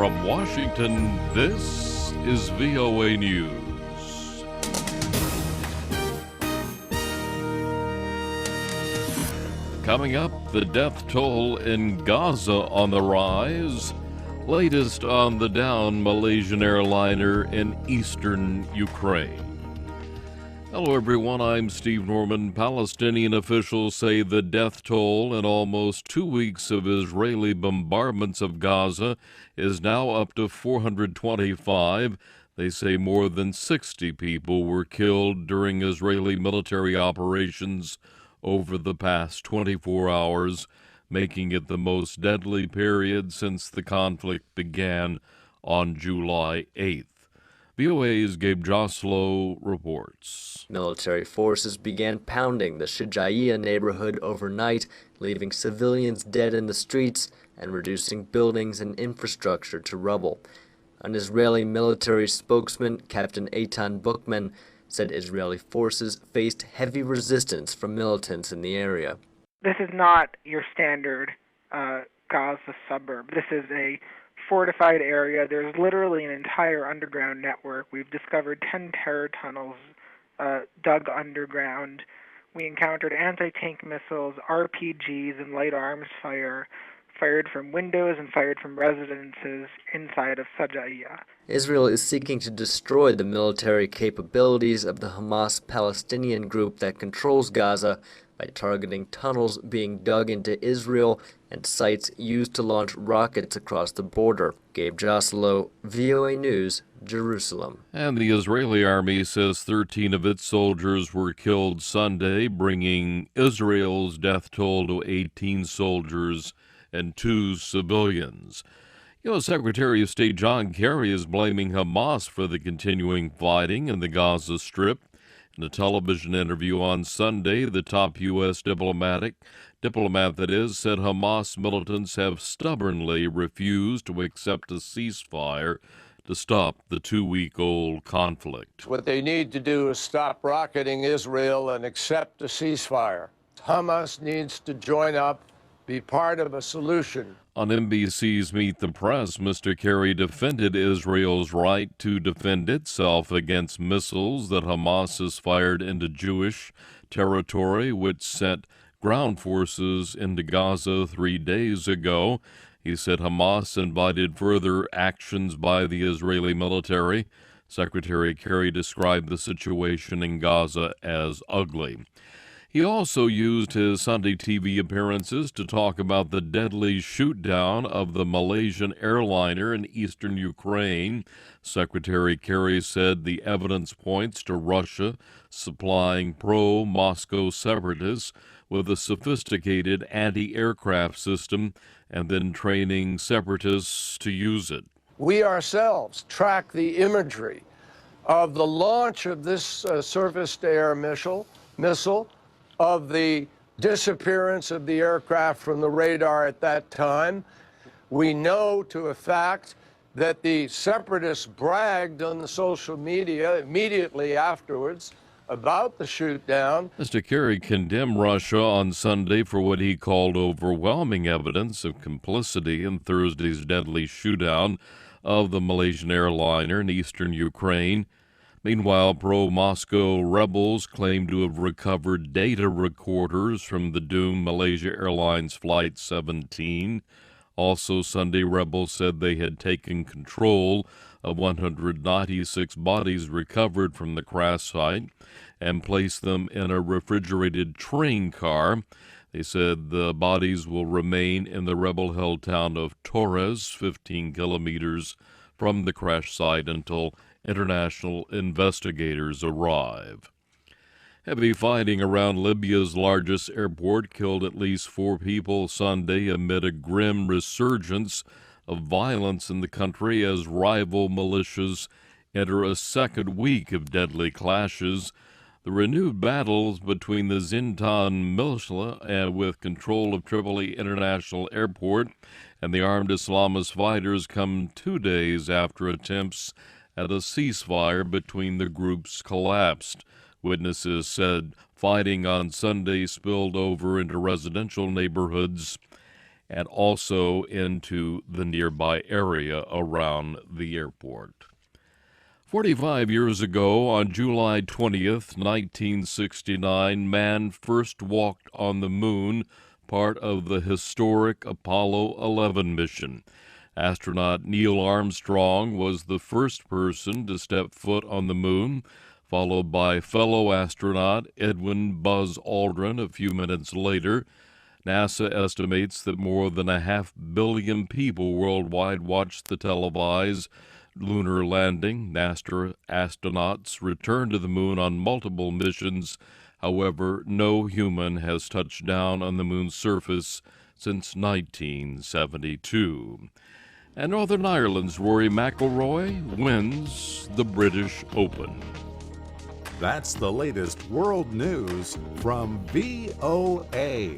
From Washington, this is VOA News. Coming up, the death toll in Gaza on the rise. Latest on the downed Malaysian airliner in eastern Ukraine. Hello everyone, I'm Steve Norman. Palestinian officials say the death toll in almost 2 weeks of Israeli bombardments of Gaza is now up to 425. They say more than 60 people were killed during Israeli military operations over the past 24 hours, making it the most deadly period since the conflict began on July 8th. VOA's Gabe Joselow reports. Military forces began pounding the Shijaiyah neighborhood overnight, leaving civilians dead in the streets and reducing buildings and infrastructure to rubble. An Israeli military spokesman, Captain Eytan Buchman, said Israeli forces faced heavy resistance from militants in the area. This is not your standard Gaza suburb. This is a fortified area. There's literally an entire underground network. We've discovered 10 terror tunnels dug underground. We encountered anti-tank missiles, RPGs, and light arms fire fired from windows and fired from residences inside of Shijaiyah. Israel is seeking to destroy the military capabilities of the Hamas Palestinian group that controls Gaza by targeting tunnels being dug into Israel and sites used to launch rockets across the border. Gabe Joselow, VOA News, Jerusalem. And the Israeli army says 13 of its soldiers were killed Sunday, bringing Israel's death toll to 18 soldiers and 2 civilians. U.S. Secretary of State John Kerry is blaming Hamas for the continuing fighting in the Gaza Strip. In a television interview on Sunday, the top U.S. diplomat said Hamas militants have stubbornly refused to accept a ceasefire to stop the 2-week-old conflict. What they need to do is stop rocketing Israel and accept a ceasefire. Hamas needs to join up, be part of a solution. On NBC's Meet the Press, Mr. Kerry defended Israel's right to defend itself against missiles that Hamas has fired into Jewish territory, which sent ground forces into Gaza 3 days ago. He said Hamas invited further actions by the Israeli military. Secretary Kerry described the situation in Gaza as ugly. He also used his Sunday TV appearances to talk about the deadly shoot-down of the Malaysian airliner in eastern Ukraine. Secretary Kerry said the evidence points to Russia supplying pro-Moscow separatists with a sophisticated anti-aircraft system and then training separatists to use it. We ourselves track the imagery of the launch of this surface-to-air missile, of the disappearance of the aircraft from the radar at that time. We know to a fact that the separatists bragged on the social media immediately afterwards about the shoot-down. Mr. Kerry condemned Russia on Sunday for what he called overwhelming evidence of complicity in Thursday's deadly shootout of the Malaysian airliner in eastern Ukraine. Meanwhile, pro-Moscow rebels claim to have recovered data recorders from the doomed Malaysia Airlines Flight 17. Also, Sunday, rebels said they had taken control of 196 bodies recovered from the crash site and placed them in a refrigerated train car. They said the bodies will remain in the rebel-held town of Torres, 15 kilometers from the crash site, until international investigators arrive. Heavy fighting around Libya's largest airport killed at least 4 people Sunday amid a grim resurgence of violence in the country as rival militias enter a second week of deadly clashes. The renewed battles between the Zintan militia with control of Tripoli International Airport and the armed Islamist fighters come 2 days after attempts at a ceasefire between the groups collapsed. Witnesses said fighting on Sunday spilled over into residential neighborhoods and also into the nearby area around the airport. 45 years ago, on July 20th, 1969, man first walked on the moon, part of the historic Apollo 11 mission. Astronaut Neil Armstrong was the first person to step foot on the moon, followed by fellow astronaut Edwin Buzz Aldrin a few minutes later. NASA estimates that more than 500 million people worldwide watched the televised lunar landing. NASA astronauts returned to the moon on multiple missions. However, no human has touched down on the moon's surface since 1972. And Northern Ireland's Rory McIlroy wins the British Open. That's the latest world news from VOA.